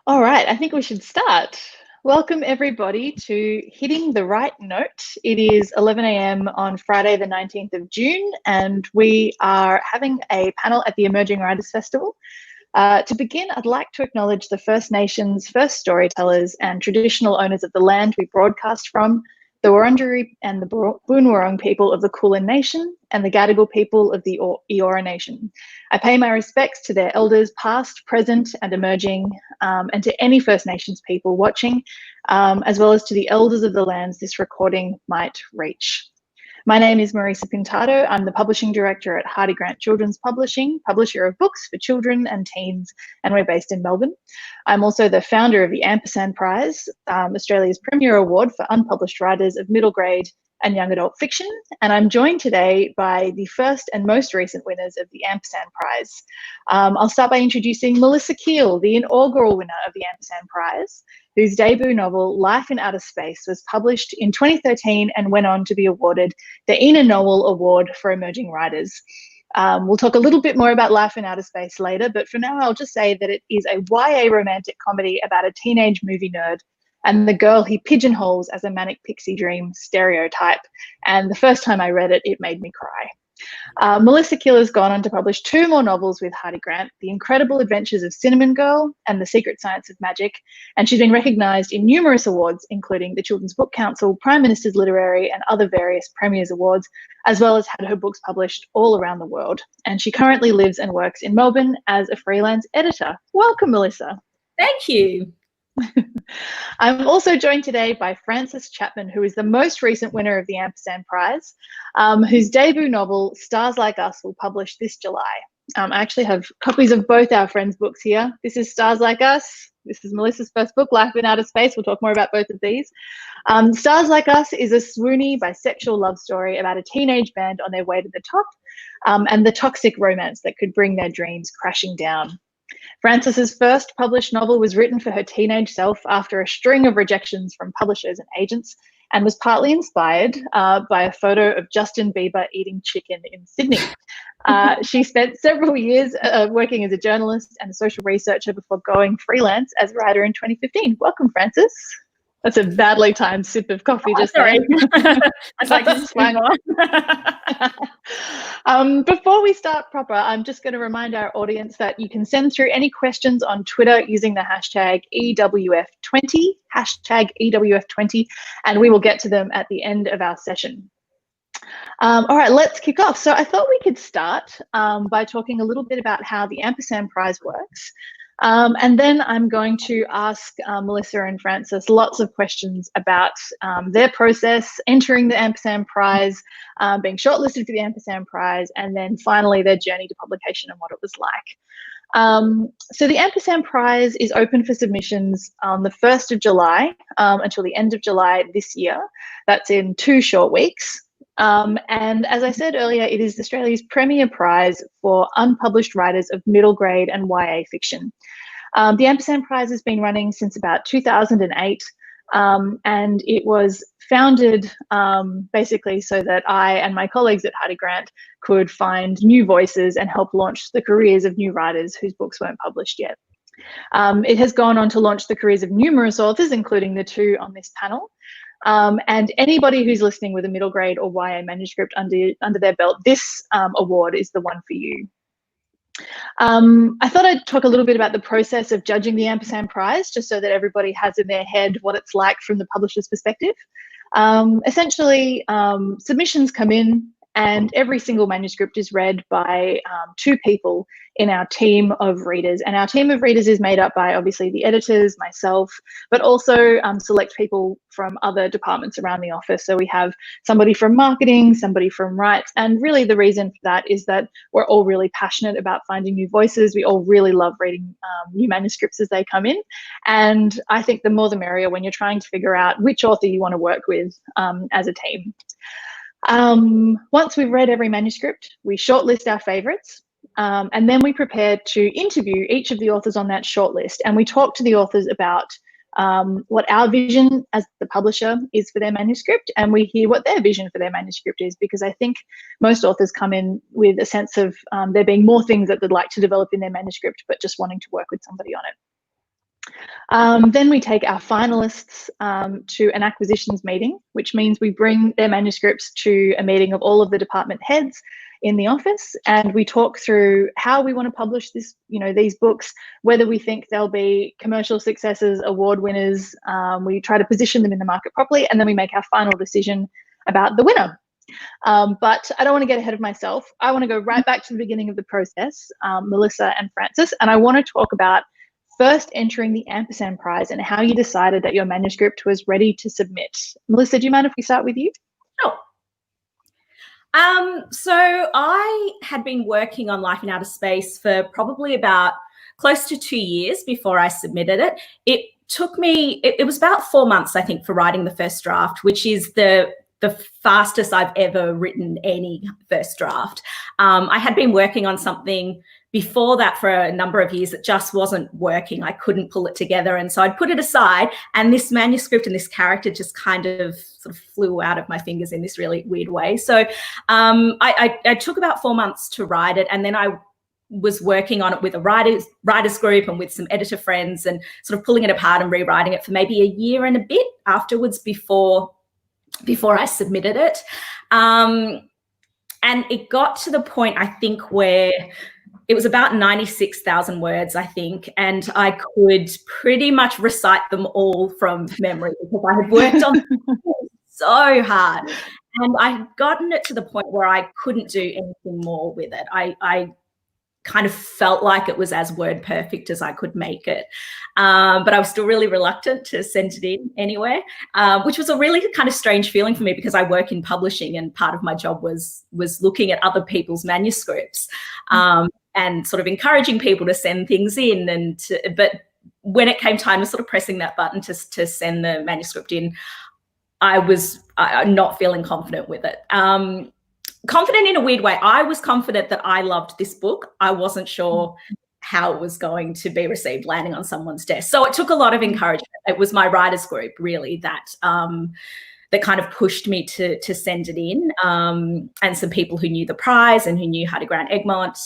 All right, I think we should start. Welcome everybody to Hitting the Right Note. It is 11 a.m. on Friday the 19th of June and we are having a panel at the Emerging Writers Festival. To begin, I'd like to acknowledge the First Nations, first storytellers and traditional owners of the land we broadcast from, the Wurundjeri and the Boon Wurrung people of the Kulin Nation and the Gadigal people of the Eora Nation. I pay my respects to their elders past, present and emerging, and to any First Nations people watching, as well as to the elders of the lands this recording might reach. My name is Marisa Pintado. I'm the Publishing Director at Hardie Grant Children's Publishing, publisher of books for children and teens, and we're based in Melbourne. I'm also the founder of the Ampersand Prize, Australia's premier award for unpublished writers of middle grade and young adult fiction, and I'm joined today by the first and most recent winners of the Ampersand Prize. I'll start by introducing Melissa Keil, the inaugural winner of the Ampersand Prize, whose debut novel, Life in Outer Space, was published in 2013 and went on to be awarded the Ina Noel Award for Emerging Writers. We'll talk a little bit more about Life in Outer Space later, but for now I'll just say that it is a YA romantic comedy about a teenage movie nerd and the girl he pigeonholes as a manic pixie dream stereotype. And the first time I read it, it made me cry. Melissa Keil has gone on to publish 2 more novels with Hardie Grant, The Incredible Adventures of Cinnamon Girl and The Secret Science of Magic, and she's been recognised in numerous awards, including the Children's Book Council, Prime Minister's Literary and other various Premier's Awards, as well as had her books published all around the world. And she currently lives and works in Melbourne as a freelance editor. Welcome, Melissa. Thank you. I'm also joined today by Frances Chapman, who is the most recent winner of the Ampersand Prize, whose debut novel, Stars Like Us, will publish this July. I actually have copies of both our friends' books here. This is Stars Like Us. This is Melissa's first book, Life in Outer Space. We'll talk more about both of these. Stars Like Us is a swoony bisexual love story about a teenage band on their way to the top and the toxic romance that could bring their dreams crashing down. Frances's first published novel was written for her teenage self after a string of rejections from publishers and agents, and was partly inspired by a photo of Justin Bieber eating chicken in Sydney. She spent several years working as a journalist and a social researcher before going freelance as a writer in 2015. Welcome, Frances. That's a badly timed sip of coffee just sorry. there. That's like this fine on. Before we start proper, I'm just going to remind our audience that you can send through any questions on Twitter using the hashtag EWF20, hashtag EWF20, and we will get to them at the end of our session. All right, let's kick off. So I thought we could start by talking a little bit about how the Ampersand Prize works. And then I'm going to ask Melissa and Frances lots of questions about their process, entering the Ampersand Prize, being shortlisted for the Ampersand Prize, and then finally their journey to publication and what it was like. So the Ampersand Prize is open for submissions on the 1st of July until the end of July this year. That's in 2 short weeks. And as I said earlier, it is Australia's premier prize for unpublished writers of middle grade and YA fiction. The Ampersand Prize has been running since about 2008, and it was founded basically so that I and my colleagues at Hardie Grant could find new voices and help launch the careers of new writers whose books weren't published yet. It has gone on to launch the careers of numerous authors, including the 2 on this panel. And anybody who's listening with a middle grade or YA manuscript under their belt, this award is the one for you. I thought I'd talk a little bit about the process of judging the Ampersand Prize, just so that everybody has in their head what it's like from the publisher's perspective. Essentially, submissions come in and every single manuscript is read by 2 people in our team of readers. And our team of readers is made up by obviously the editors, myself, but also select people from other departments around the office. So we have somebody from marketing, somebody from rights, and really the reason for that is that we're all really passionate about finding new voices. We all really love reading new manuscripts as they come in. And I think the more the merrier when you're trying to figure out which author you want to work with as a team. Once we've read every manuscript, we shortlist our favourites, and then we prepare to interview each of the authors on that shortlist, and we talk to the authors about what our vision as the publisher is for their manuscript, and we hear what their vision for their manuscript is, because I think most authors come in with a sense of there being more things that they'd like to develop in their manuscript, but just wanting to work with somebody on it. Then we take our finalists to an acquisitions meeting, which means we bring their manuscripts to a meeting of all of the department heads in the office, and we talk through how we want to publish this, these books, whether we think they'll be commercial successes, award winners. We try to position them in the market properly, and then we make our final decision about the winner. But I don't want to get ahead of myself. I want to go right back to the beginning of the process, Melissa and Francis, and I want to talk about first entering the Ampersand Prize and how you decided that your manuscript was ready to submit. Melissa, do you mind if we start with you? Sure. So I had been working on Life in Outer Space for probably about close to 2 years before I submitted it. It took me, it was about 4 months, I think, for writing the first draft, which is the fastest I've ever written any first draft. I had been working on something before that for a number of years that just wasn't working. I couldn't pull it together. And so I'd put it aside, and this manuscript and this character just kind of sort of flew out of my fingers in this really weird way. So I took about 4 months to write it, and then I was working on it with a writers group and with some editor friends, and sort of pulling it apart and rewriting it for maybe a year and a bit afterwards before I submitted it. And it got to the point, I think, where it was about 96,000 words, I think, and I could pretty much recite them all from memory because I had worked on so hard, and I had gotten it to the point where I couldn't do anything more with it. I kind of felt like it was as word perfect as I could make it, but I was still really reluctant to send it in anyway, which was a really kind of strange feeling for me because I work in publishing, and part of my job was looking at other people's manuscripts. And sort of encouraging people to send things in, but when it came time to sort of pressing that button to send the manuscript in, I was not feeling confident with it. Confident in a weird way. I was confident that I loved this book. I wasn't sure how it was going to be received landing on someone's desk. So it took a lot of encouragement. It was my writers group really that kind of pushed me to send it in, and some people who knew the prize and who knew Hardie Grant Egmont.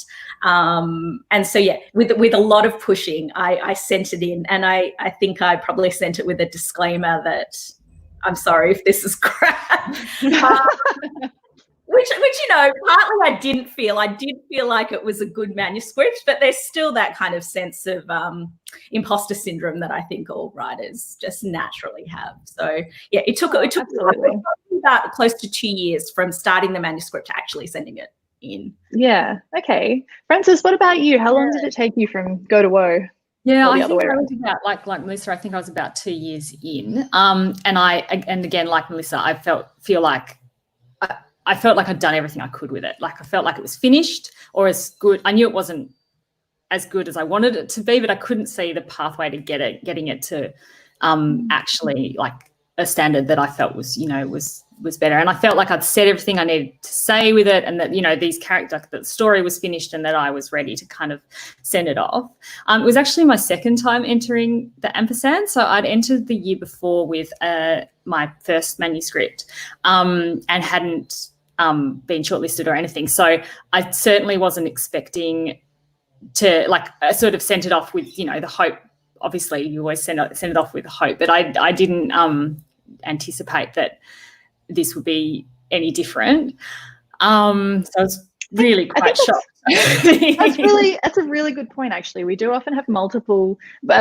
And so, yeah, with a lot of pushing, I sent it in, and I think I probably sent it with a disclaimer that I'm sorry if this is crap. Which partly I did feel like it was a good manuscript, but there's still that kind of sense of imposter syndrome that I think all writers just naturally have. So yeah, it took about close to 2 years from starting the manuscript to actually sending it in. Yeah. Okay. Francis, what about you? How long did it take you from go to woe? Yeah, I think I was about like Melissa. I think I was about 2 years in, and again, like Melissa, I feel like I'd done everything I could with it. Like I felt like it was finished or as good. I knew it wasn't as good as I wanted it to be, but I couldn't see the pathway to getting it to actually like a standard that I felt was better. And I felt like I'd said everything I needed to say with it, and that, that the story was finished and that I was ready to kind of send it off. It was actually my second time entering the Ampersand. So I'd entered the year before with my first manuscript and hadn't been shortlisted or anything. So I certainly wasn't expecting to I sort of sent it off with, the hope. Obviously you always send it off with hope, but I didn't anticipate that this would be any different. So I was really quite shocked. That's a really good point, actually. We do often have multiple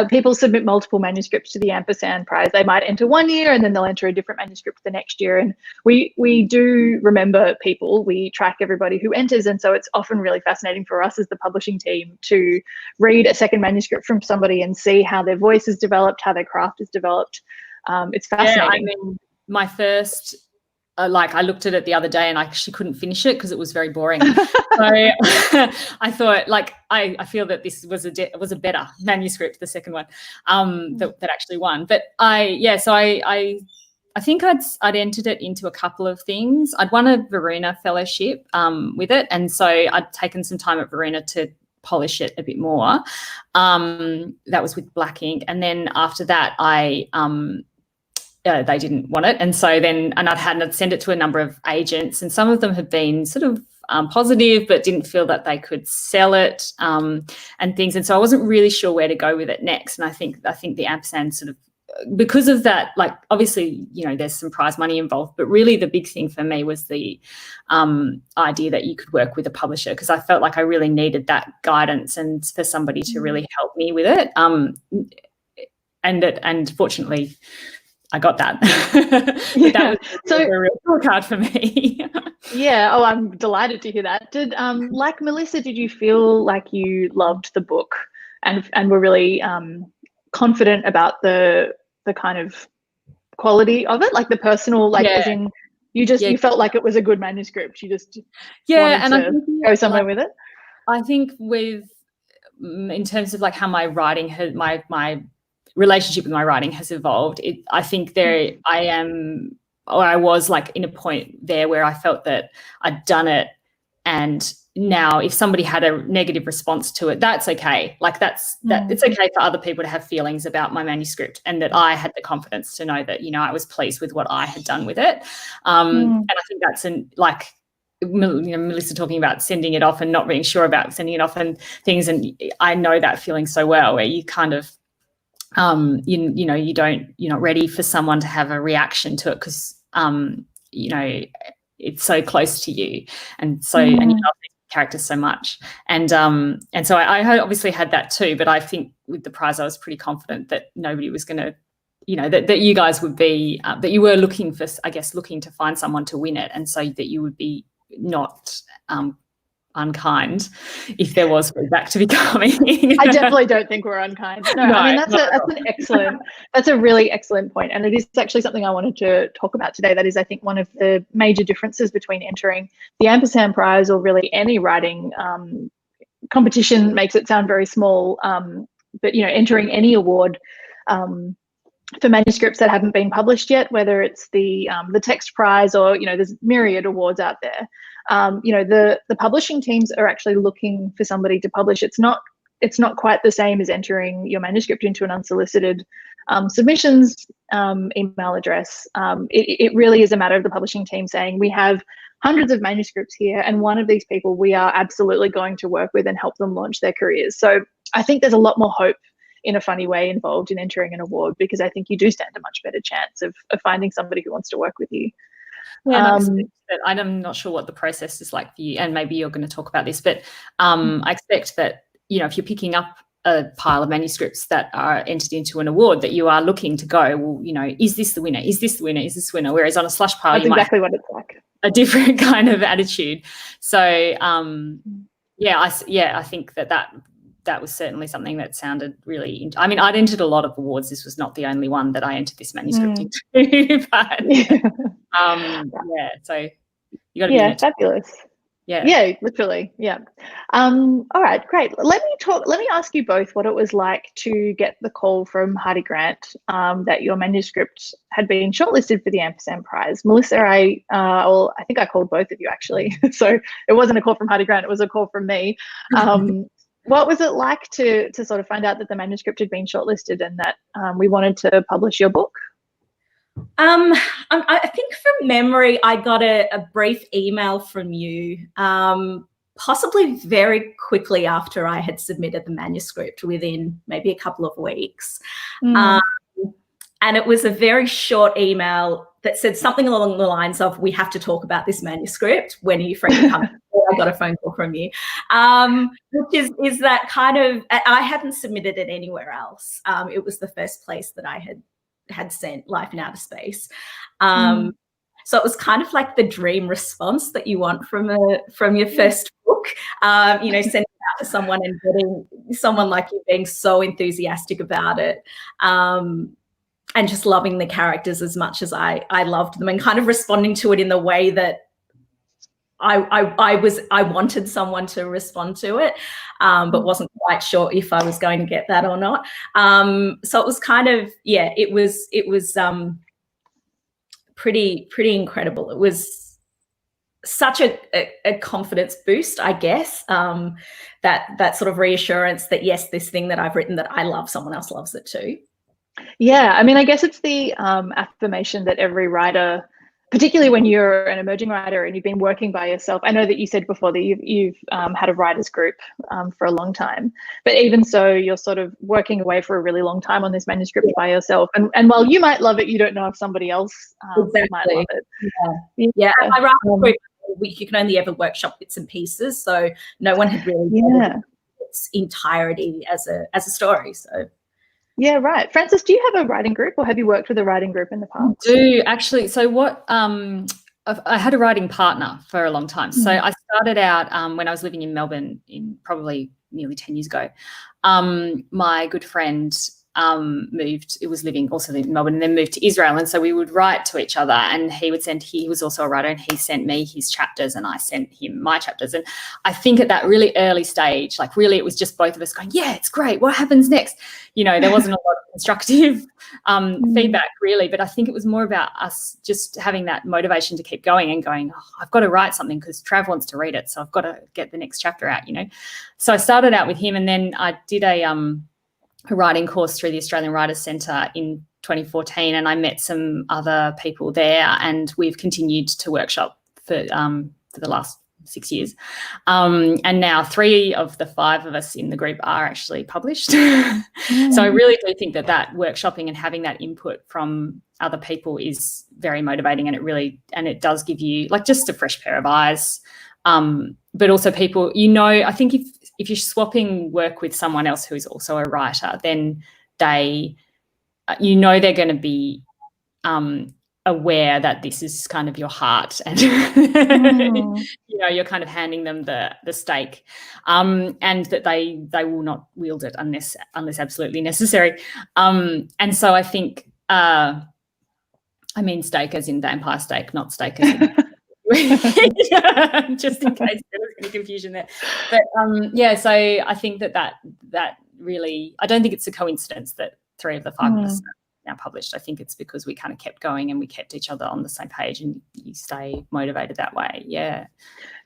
people submit multiple manuscripts to the Ampersand Prize. They might enter one year and then they'll enter a different manuscript the next year. And we do remember people. We track everybody who enters, and so it's often really fascinating for us as the publishing team to read a second manuscript from somebody and see how their voice is developed, how their craft is developed. It's fascinating. Yeah, I mean, my first. I looked at it the other day and I actually couldn't finish it because it was very boring. So I thought, I feel that this was a better manuscript, the second one, that actually won. But I think I'd entered it into a couple of things. I'd won a Varuna fellowship with it, and so I'd taken some time at Varuna to polish it a bit more. That was with black ink. And then after that, they didn't want it. And so then, and I'd sent it to a number of agents, and some of them had been sort of positive, but didn't feel that they could sell it and things. And so I wasn't really sure where to go with it next. And I think the Ampersand sort of, because of that, like obviously, you know, there's some prize money involved, but really the big thing for me was the idea that you could work with a publisher, because I felt like I really needed that guidance and for somebody to really help me with it. And fortunately, I got that. That was a real scorecard for me. Yeah. Oh, I'm delighted to hear that. Did like Melissa, did you feel like you loved the book and were really confident about the kind of quality of it, like the personal, like as in you felt like it was a good manuscript. You just wanted to go somewhere with it. I think in terms of like how my writing has my relationship with my writing has evolved, I think I was like in a point there where I felt that I'd done it, and now if somebody had a negative response to it, that's okay. Like it's okay for other people to have feelings about my manuscript, and that I had the confidence to know that, you know, I was pleased with what I had done with it. And I think that's Melissa talking about sending it off and not being sure about sending it off and things, and I know that feeling so well, where you kind of you're not ready for someone to have a reaction to it because you know, it's so close to you, and so and you love these characters so much, and so I obviously had that too. But I think with the prize, I was pretty confident that nobody was going to, you know, that you guys would be that you were looking to find someone to win it, and so that you would be not unkind if there was feedback to be coming. I definitely don't think we're unkind. No, I mean that's a really excellent point, and it is actually something I wanted to talk about today. That is, I think, one of the major differences between entering the Ampersand Prize or really any writing competition. Makes it sound very small, but you know, entering any award for manuscripts that haven't been published yet, whether it's the text prize or, you know, there's myriad awards out there. You know, the publishing teams are actually looking for somebody to publish. It's not quite the same as entering your manuscript into an unsolicited submissions email address. It really is a matter of the publishing team saying, we have hundreds of manuscripts here, and one of these people we are absolutely going to work with and help them launch their careers. So I think there's a lot more hope in a funny way involved in entering an award, because I think you do stand a much better chance of finding somebody who wants to work with you. Yeah, I'm not sure what the process is like for you, and maybe you're going to talk about this, but I expect that, you know, if you're picking up a pile of manuscripts that are entered into an award, that you are looking to go, well, you know, is this the winner? Is this the winner? Is this the winner? Whereas on a slush pile, that's exactly what it's like. A different kind of attitude. So, I think that was certainly something that sounded really. I mean, I'd entered a lot of awards. This was not the only one that I entered this manuscript into, but so you got to be in it. Fabulous. Yeah, literally. Yeah. All right, great. Let me ask you both what it was like to get the call from Hardie Grant that your manuscript had been shortlisted for the Ampersand Prize. Melissa, I think I called both of you actually. So it wasn't a call from Hardie Grant, it was a call from me. What was it like to sort of find out that the manuscript had been shortlisted and that we wanted to publish your book? I think from memory, I got a brief email from you, possibly very quickly after I had submitted the manuscript, within maybe a couple of weeks. And it was a very short email that said something along the lines of, we have to talk about this manuscript. When are you free to come? I got a phone call from you, which is that kind of, I hadn't submitted it anywhere else. It was the first place that I had sent Life in Outer Space. So it was kind of like the dream response that you want from your first book, you know, sending it out to someone and getting someone like you being so enthusiastic about it. And just loving the characters as much as I loved them, and kind of responding to it in the way that I wanted someone to respond to it, but wasn't quite sure if I was going to get that or not. So it was kind of, it was pretty incredible. It was such a confidence boost, I guess, that sort of reassurance that, yes, this thing that I've written that I love, someone else loves it too. Yeah, I mean, I guess it's the affirmation that every writer, particularly when you're an emerging writer and you've been working by yourself. I know that you said before that you've had a writers group for a long time, but even so, you're sort of working away for a really long time on this manuscript by yourself. And while you might love it, you don't know if somebody else might love it. Yeah. I write group. You can only ever workshop bits and pieces, so no one had really its entirety as a story. So. Yeah, right. Frances, do you have a writing group, or have you worked with a writing group in the past? I do, actually. So what I had a writing partner for a long time. So I started out when I was living in Melbourne in probably nearly 10 years ago. My good friend was living also in Melbourne and then moved to Israel. And so we would write to each other, and he was also a writer, and he sent me his chapters and I sent him my chapters. And I think at that really early stage, like really it was just both of us going, yeah, it's great. What happens next? You know, there wasn't a lot of constructive feedback really, but I think it was more about us just having that motivation to keep going and going, oh, I've got to write something because Trav wants to read it. So I've got to get the next chapter out, you know. So I started out with him, and then I did a writing course through the Australian Writers Centre in 2014, and I met some other people there, and we've continued to workshop for the last 6 years. And now 3 of the 5 of us in the group are actually published. So I really do think that workshopping and having that input from other people is very motivating, and it does give you like just a fresh pair of eyes. But also people, you know, I think if you're swapping work with someone else who is also a writer, then they're going to be aware that this is kind of your heart, and you know, you're kind of handing them the stake, and that they will not wield it unless absolutely necessary. And so I think I mean stake as in vampire stake, not stake as in just in case there was any confusion there. But so I think that really, I don't think it's a coincidence that 3 of the 5 of us are now published. I think it's because we kind of kept going and we kept each other on the same page, and you stay motivated that way. Yeah,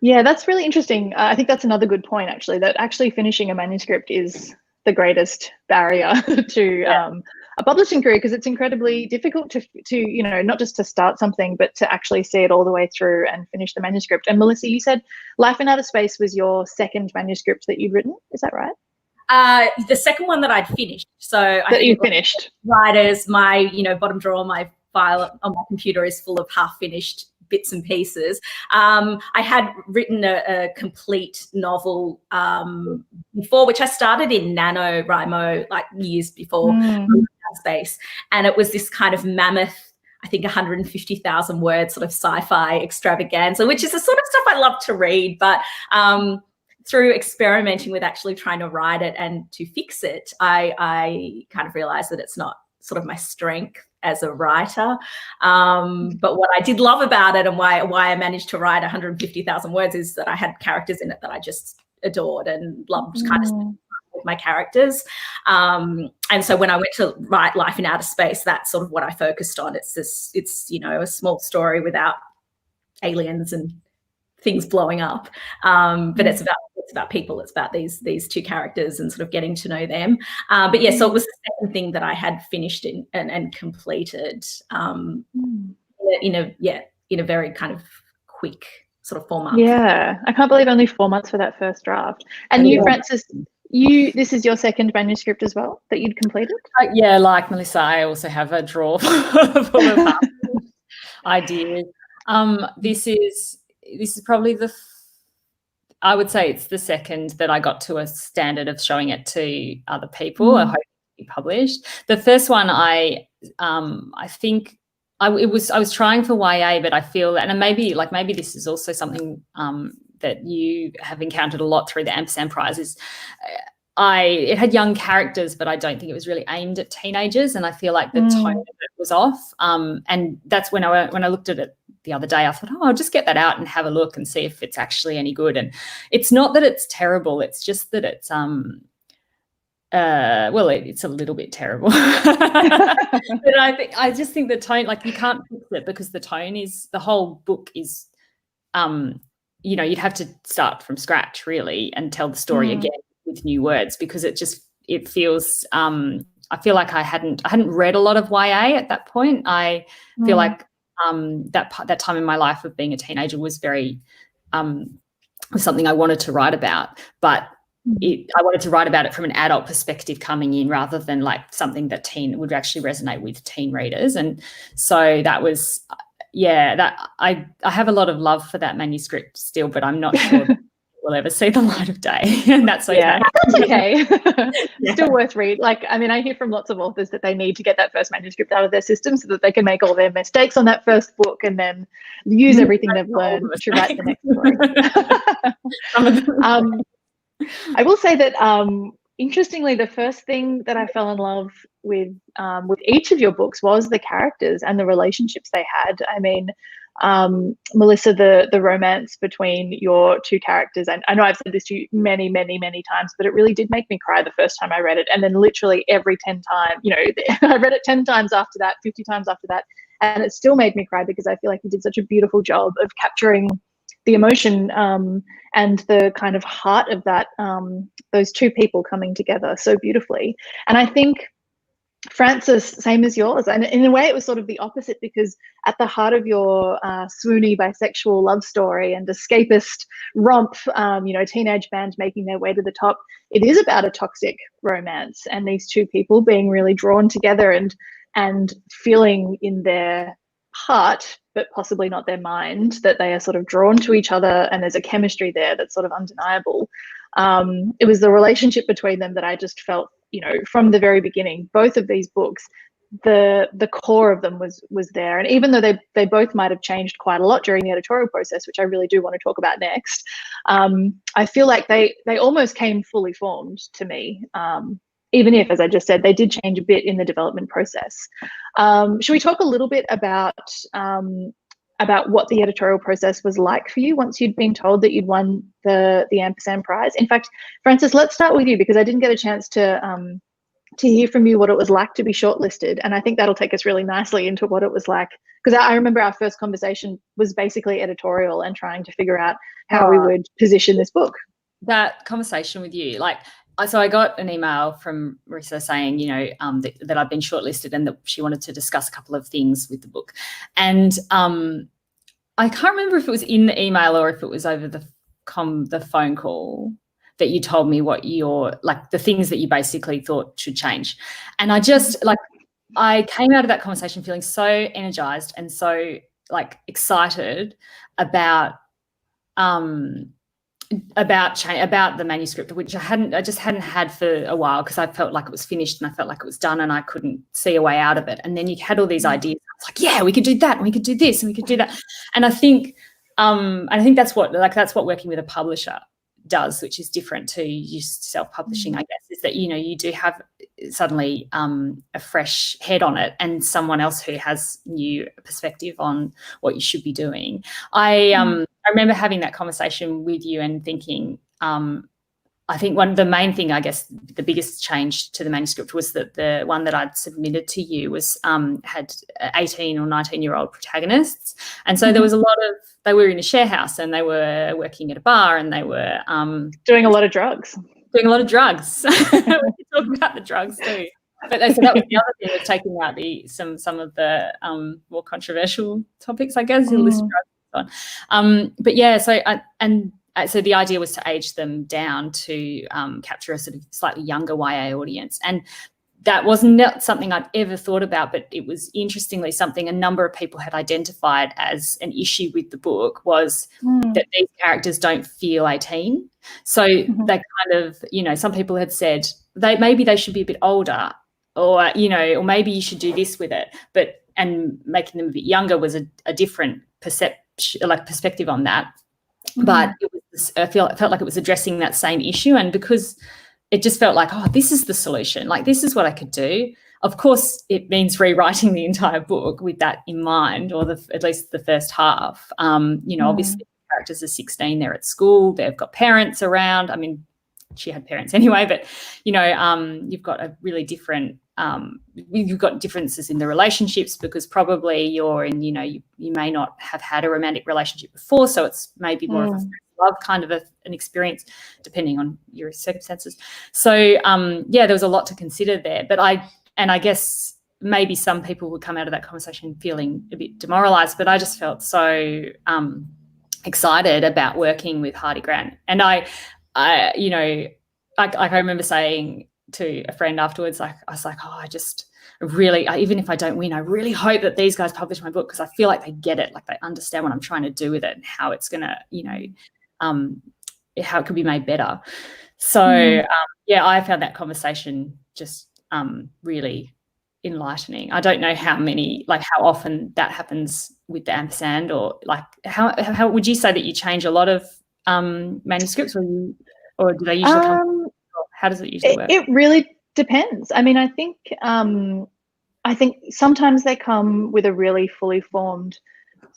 that's really interesting. I think that's another good point, actually, that actually finishing a manuscript is the greatest barrier to a publishing career, because it's incredibly difficult to you know, not just to start something, but to actually see it all the way through and finish the manuscript. And Melissa, you said Life in Outer Space was your second manuscript that you'd written. Is that right? The second one that I'd finished. So that you finished. Writers, my, you know, bottom drawer, my file on my computer is full of half-finished bits and pieces. I had written a complete novel before, which I started in NaNoWriMo like years before Space, and it was this kind of mammoth, I think 150,000 word sort of sci-fi extravaganza, which is the sort of stuff I love to read, but through experimenting with actually trying to write it and to fix it, I kind of realized that it's not sort of my strength as a writer. But what I did love about it, and why I managed to write 150,000 words, is that I had characters in it that I just adored and loved kind of with my characters. And so when I went to write Life in Outer Space, that's sort of what I focused on. It's you know, a small story without aliens and things blowing up. But it's about people. It's about these 2 characters and sort of getting to know them. But yeah, so it was the second thing that I had finished and completed in a very kind of quick sort of 4 months. Yeah, I can't believe only 4 months for that first draft. And you, Frances, this is your second manuscript as well that you'd completed? Yeah, like Melissa, I also have a drawer full of ideas. This is probably I would say it's the second that I got to a standard of showing it to other people. I hope to be published. The first one, I think I was trying for YA, but I feel, and maybe this is also something that you have encountered a lot through the Ampersand Prize, is it had young characters, but I don't think it was really aimed at teenagers, and I feel like the tone of it was off. And that's when I looked at it the other day, I thought, I'll just get that out and have a look and see if it's actually any good. And it's not that it's terrible, it's just that it's it's a little bit terrible. But I just think the tone, like, you can't fix it because the whole book is you'd have to start from scratch really and tell the story again with new words, because it feels I feel like I hadn't read a lot of YA at that point. I feel like that time in my life of being a teenager was very was something I wanted to write about, but I wanted to write about it from an adult perspective coming in, rather than like something that would actually resonate with teen readers. And so that was, that I have a lot of love for that manuscript still, but I'm not sure will ever see the light of day, and that's okay. Yeah, that's okay. Still worth read. Like, I mean, I hear from lots of authors that they need to get that first manuscript out of their system so that they can make all their mistakes on that first book and then use everything they've learned to write the next story. I will say that, interestingly, the first thing that I fell in love with each of your books was the characters and the relationships they had. I mean, Melissa, the romance between your two characters, and I know I've said this to you many, many, many times, but it really did make me cry the first time I read it. And then literally every 10 times, I read it 10 times after that, 50 times after that, and it still made me cry, because I feel like you did such a beautiful job of capturing the emotion and the kind of heart of that, those two people coming together so beautifully. And I think Frances, same as yours, and in a way it was sort of the opposite, because at the heart of your swoony bisexual love story and escapist romp, teenage band making their way to the top, it is about a toxic romance and these two people being really drawn together and feeling in their heart, but possibly not their mind, that they are sort of drawn to each other, and there's a chemistry there that's sort of undeniable. It was the relationship between them that I just felt, from the very beginning. Both of these books, the core of them was there, and even though they both might have changed quite a lot during the editorial process, which I really do want to talk about next, I feel like they almost came fully formed to me. Even if, as I just said, they did change a bit in the development process. Should we talk a little bit about what the editorial process was like for you once you'd been told that you'd won the Ampersand Prize? In fact, Frances, let's start with you, because I didn't get a chance to hear from you what it was like to be shortlisted, and I think that'll take us really nicely into what it was like, because I remember our first conversation was basically editorial and trying to figure out how we would position this book. That conversation with you, so I got an email from Marisa saying, that I'd been shortlisted and that she wanted to discuss a couple of things with the book. And I can't remember if it was in the email or if it was over the phone call that you told me what the things that you basically thought should change. And I just, I came out of that conversation feeling so energized and so excited about the manuscript, which I just hadn't had for a while, because I felt like it was finished and I felt like it was done and I couldn't see a way out of it. And then you had all these ideas. It's like, yeah, we could do that and we could do this and we could do that. And I think that's what working with a publisher does, which is different to just self-publishing, I guess, is that, you do have suddenly a fresh head on it and someone else who has new perspective on what you should be doing. I remember having that conversation with you and thinking, I think the main thing, I guess, the biggest change to the manuscript was that the one that I'd submitted to you was had 18 or 19-year-old protagonists. And so there was they were in a share house and they were working at a bar and they were doing a lot of drugs. We can talk about the drugs too. But so that was the other thing, of taking out some of the more controversial topics, I guess, the list of drugs. But yeah, so the idea was to age them down to capture a sort of slightly younger YA audience, and that was not something I'd ever thought about, but it was interestingly something a number of people had identified as an issue with the book, was that these characters don't feel 18. So they kind of, some people had said maybe they should be a bit older, or or maybe you should do this with it, and making them a bit younger was a different perspective on that. But it felt like it was addressing that same issue, and because it just felt like, this is the solution, this is what I could do. Of course it means rewriting the entire book with that in mind, or at least the first half. Obviously the characters are 16, they're at school, they've got parents around. I mean, she had parents anyway, but you've got a really different you've got differences in the relationships because probably you're in, you know, you may not have had a romantic relationship before, so it's maybe more of a love kind of an experience depending on your circumstances. So there was a lot to consider there, but I guess maybe some people would come out of that conversation feeling a bit demoralized, but I just felt so excited about working with Hardie Grant. And I remember saying to a friend afterwards, like, I was like, oh, I just really, even if I don't win, I really hope that these guys publish my book because I feel like they get it, like they understand what I'm trying to do with it and how it's going to, you know, how it could be made better. So, I found that conversation just really enlightening. I don't know how often that happens with the Ampersand, or like how would you say that you change a lot of manuscripts, or do they usually come? How does it usually work? It really depends. I mean, I think sometimes they come with a really fully formed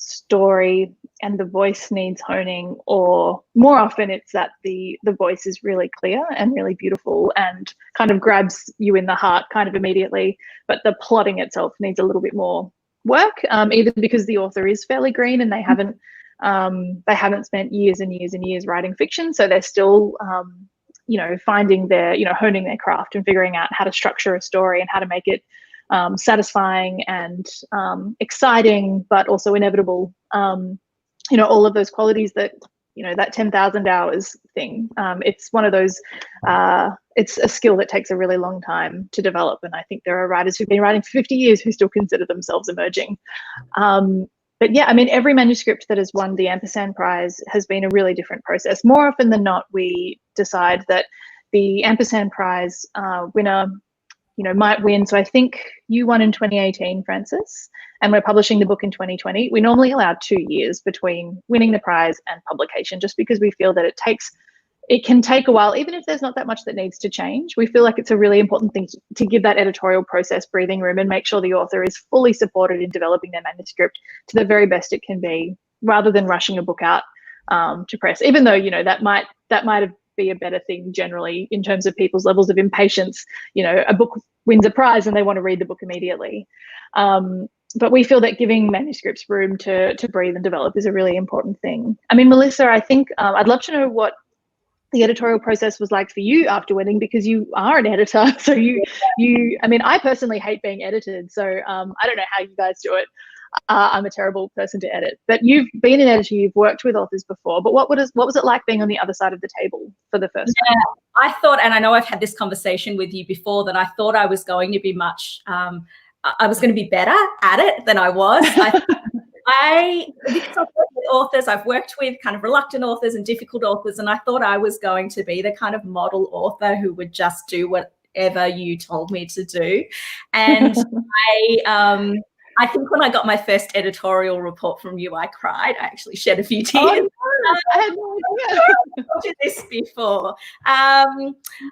story and the voice needs honing, or more often it's that the voice is really clear and really beautiful and kind of grabs you in the heart kind of immediately, but the plotting itself needs a little bit more work, either because the author is fairly green and they haven't spent years and years and years writing fiction, so they're still finding their, honing their craft and figuring out how to structure a story and how to make it satisfying and exciting, but also inevitable. All of those qualities that, that 10,000 hours thing. It's one of those, it's a skill that takes a really long time to develop. And I think there are writers who've been writing for 50 years who still consider themselves emerging. But yeah, I mean, every manuscript that has won the Ampersand Prize has been a really different process. More often than not, we decide that the Ampersand Prize winner, might win. So I think you won in 2018, Frances, and we're publishing the book in 2020. We normally allow 2 years between winning the prize and publication, just because we feel that it can take a while, even if there's not that much that needs to change. We feel like it's a really important thing to give that editorial process breathing room and make sure the author is fully supported in developing their manuscript to the very best it can be, rather than rushing a book out to press, even though, that might be a better thing generally in terms of people's levels of impatience. A book wins a prize and they want to read the book immediately. But we feel that giving manuscripts room to breathe and develop is a really important thing. I mean, Melissa, I think I'd love to know what the editorial process was like for you after winning, because you are an editor. So I mean, I personally hate being edited. So I don't know how you guys do it. I'm a terrible person to edit, but you've been an editor, you've worked with authors before, but what was it like being on the other side of the table for the first time? I thought, and I know I've had this conversation with you before, that I thought I was going to be I was going to be better at it than I was. Because I've worked with authors, I've worked with kind of reluctant authors and difficult authors, and I thought I was going to be the kind of model author who would just do whatever you told me to do. And I think when I got my first editorial report from you, I cried. I actually shed a few tears. Oh, no. I had no idea. I told you this before.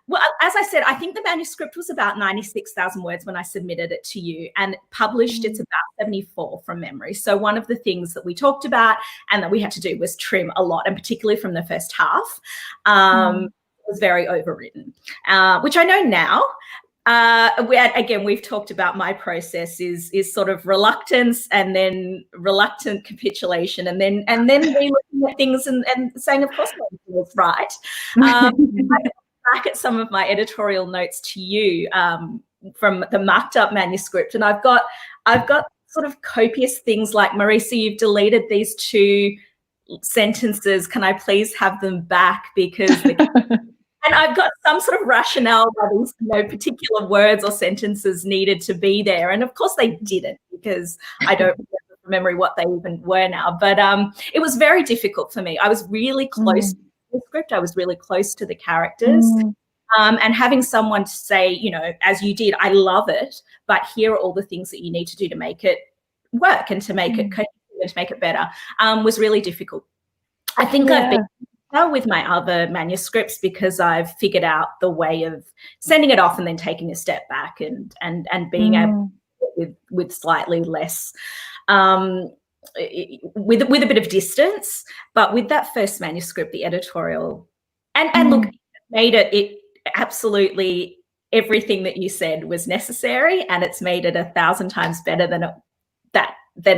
Well, as I said, I think the manuscript was about 96,000 words when I submitted it to you, and published it's about 74 from memory. So one of the things that we talked about and that we had to do was trim a lot, and particularly from the first half, was very overwritten, which I know now. We've talked about my process is sort of reluctance, and then reluctant capitulation, and then me looking at things and saying, of course, I was right. I look back at some of my editorial notes to you from the marked up manuscript, and I've got sort of copious things like, Marisa, you've deleted these 2 sentences. Can I please have them back? Because and I've got some sort of rationale why these particular words or sentences needed to be there. And of course they didn't, because I don't remember from memory what they even were now. But it was very difficult for me. I was really close to the script. I was really close to the characters. And having someone to say, as you did, I love it, but here are all the things that you need to do to make it work and to make it cohesive and to make it better, was really difficult. I think I've been with my other manuscripts, because I've figured out the way of sending it off and then taking a step back and being able with slightly less with a bit of distance. But with that first manuscript, the editorial and look, it absolutely everything that you said was necessary, and it's made it 1,000 times better than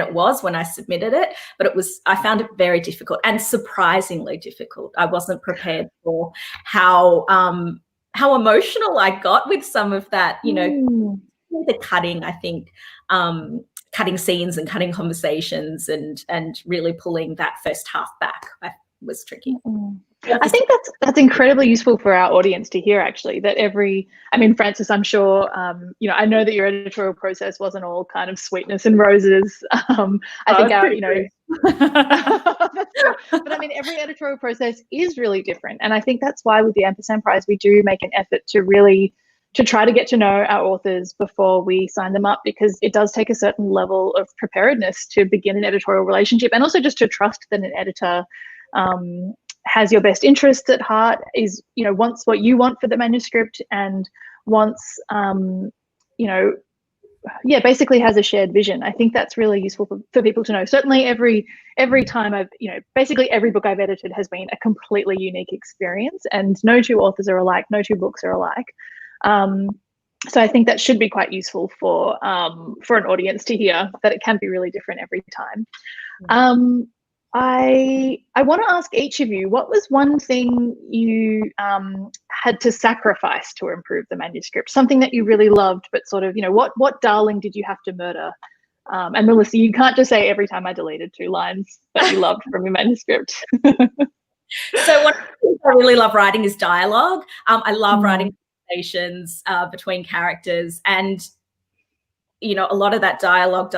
it was when I submitted it. But I found it very difficult and surprisingly difficult. I wasn't prepared for how emotional I got with some of that, the cutting, I think, cutting scenes and cutting conversations and really pulling that first half back was tricky. I think that's incredibly useful for our audience to hear, actually, that Frances, I'm sure, I know that your editorial process wasn't all kind of sweetness and roses. I think but every editorial process is really different. And I think that's why with the Ampersand Prize, we do make an effort to try to get to know our authors before we sign them up, because it does take a certain level of preparedness to begin an editorial relationship, and also just to trust that an editor has your best interests at heart, wants what you want for the manuscript, and wants, basically has a shared vision. I think that's really useful for people to know. Certainly every time basically every book I've edited has been a completely unique experience, and no two authors are alike, no two books are alike. So I think that should be quite useful for an audience to hear that it can be really different every time. I want to ask each of you, what was one thing you had to sacrifice to improve the manuscript? Something that you really loved, but sort of, what darling did you have to murder? And Melissa, you can't just say every time I deleted 2 lines that you loved from your manuscript. So one of the things I really love writing is dialogue. I love writing conversations between characters, and a lot of that dialogue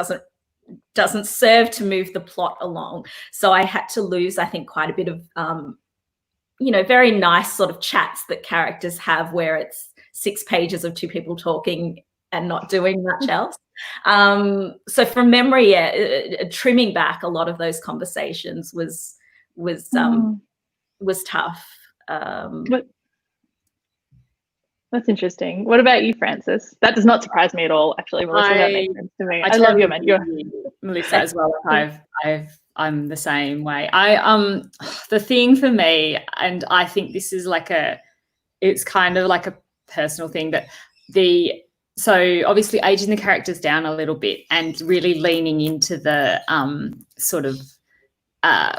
doesn't serve to move the plot along. So I had to lose, I think, quite a bit of very nice sort of chats that characters have, where it's 6 pages of 2 people talking and not doing much else. So from memory, trimming back a lot of those conversations was tough. That's interesting. What about you, Frances? That does not surprise me at all, actually, Melissa. That makes sense to me. I love your Melissa as well. I'm the same way. The thing for me, and I think this is it's kind of like a personal thing, that so obviously aging the characters down a little bit and really leaning into the sort of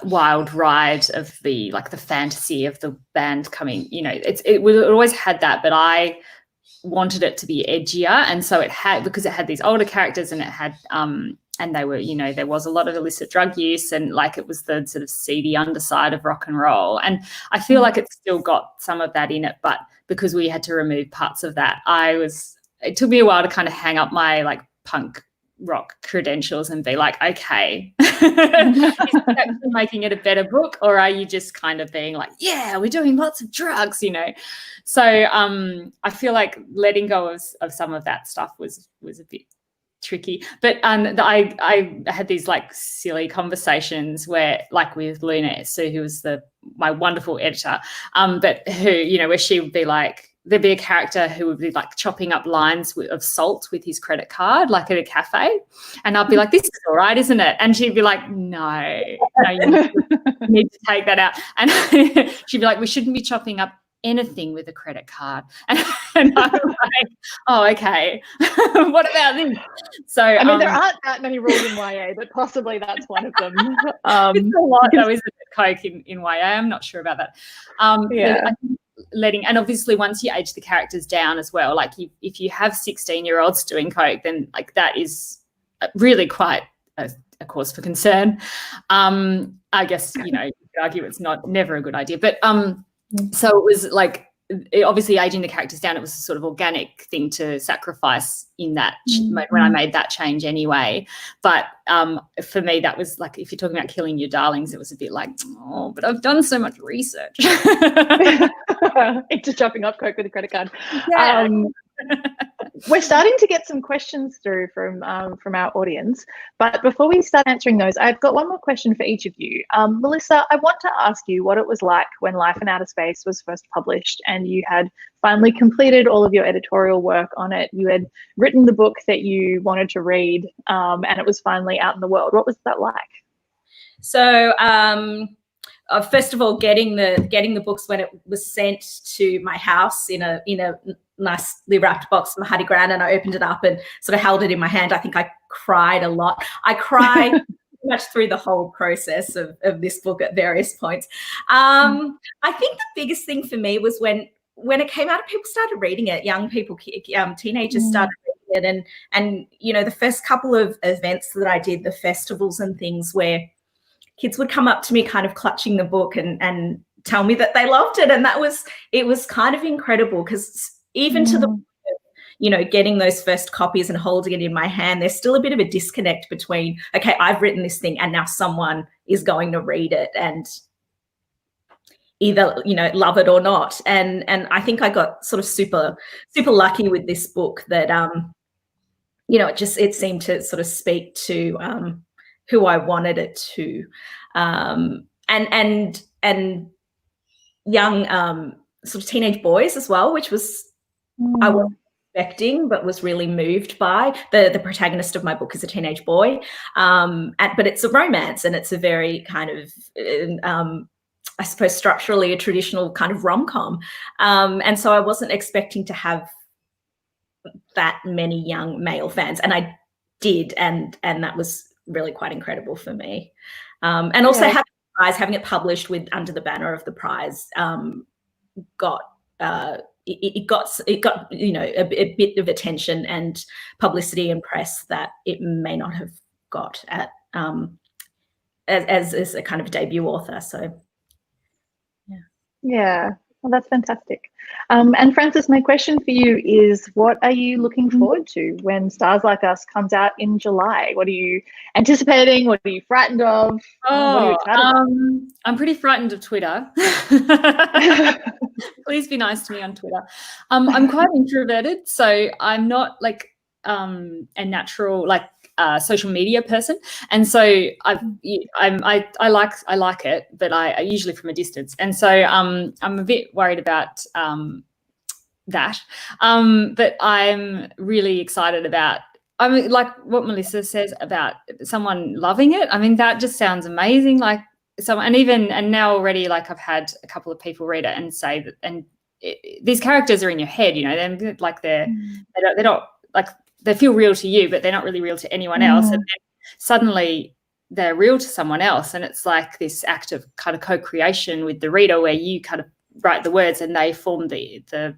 wild ride of the fantasy of the band coming, it always had that, but I wanted it to be edgier, and so because it had these older characters, and it had and they were, there was a lot of illicit drug use, and it was the sort of seedy underside of rock and roll, and I feel like it's still got some of that in it, but because we had to remove parts of that, it took me a while to kind of hang up my punk rock credentials and be like, okay, is that making it a better book, or are you just kind of being like, yeah, we're doing lots of drugs, So I feel like letting go of some of that stuff was a bit tricky. But I had these silly conversations where with Luna, so who was my wonderful editor, but who, where she would be like, there'd be a character who would be chopping up lines of salt with his credit card, at a cafe. And I'd be like, this is all right, isn't it? And she'd be like, no, you need to take that out. And she'd be like, we shouldn't be chopping up anything with a credit card. And I'm like, oh, okay. What about this? So there aren't that many rules in YA, but possibly that's one of them. It's a lot though, isn't it, Coke in YA? I'm not sure about that. Yeah. And obviously once you age the characters down as well, if you have 16-year-olds doing coke, then that is really quite a cause for concern. I guess you could argue it's never a good idea, but so it was obviously aging the characters down, it was a sort of organic thing to sacrifice in that when I made that change anyway. But for me, that was if you're talking about killing your darlings, it was a bit oh, but I've done so much research into chopping up coke with a credit card. Yeah. We're starting to get some questions through from our audience, but before we start answering those, I've got one more question for each of you. Melissa, I want to ask you what it was like when Life in Outer Space was first published and you had finally completed all of your editorial work on it. You had written the book that you wanted to read, and it was finally out in the world. What was that like? So first of all, getting the books when it was sent to my house in a nicely wrapped box from Hardie Grant, and I opened it up and sort of held it in my hand. I think I cried a lot. I cried pretty much through the whole process of this book at various points. I think the biggest thing for me was when it came out, people started reading it. Young people, teenagers started reading it, and you know, the first couple of events that I did, the festivals and things, where kids would come up to me kind of clutching the book and tell me that they loved it, and it was kind of incredible, because even to the point of, you know, getting those first copies and holding it in my hand, there's still a bit of a disconnect between, okay, I've written this thing and now someone is going to read it and either, you know, love it or not. And I think I got sort of super lucky with this book that you know, it seemed to sort of speak to who I wanted it to, and young sort of teenage boys as well, which was I wasn't expecting, but was really moved by. The protagonist of my book is a teenage boy, but it's a romance, and it's a very kind of I suppose structurally a traditional kind of rom-com, and so I wasn't expecting to have that many young male fans, and I did, and that was really quite incredible for me. And also having it published under the banner of the prize, got you know, a bit of attention and publicity and press that it may not have got at as a kind of debut author. So yeah, well, that's fantastic. And Frances, my question for you is, what are you looking forward to when Stars Like Us comes out in July? What are you anticipating? What are you frightened of? What are you excited about? I'm pretty frightened of Twitter. Please be nice to me on Twitter. I'm quite introverted, so I'm not like a natural social media person, and so I like it, but I usually from a distance, and so I'm a bit worried about that, but I'm really excited about. I mean, like what Melissa says about someone loving it. I mean, that just sounds amazing. Like and now already, like I've had a couple of people read it and say that, and these characters are in your head, you know, they're like they're not like, they feel real to you, but they're not really real to anyone else. And then suddenly they're real to someone else. And it's like this act of kind of co-creation with the reader, where you kind of write the words and they form the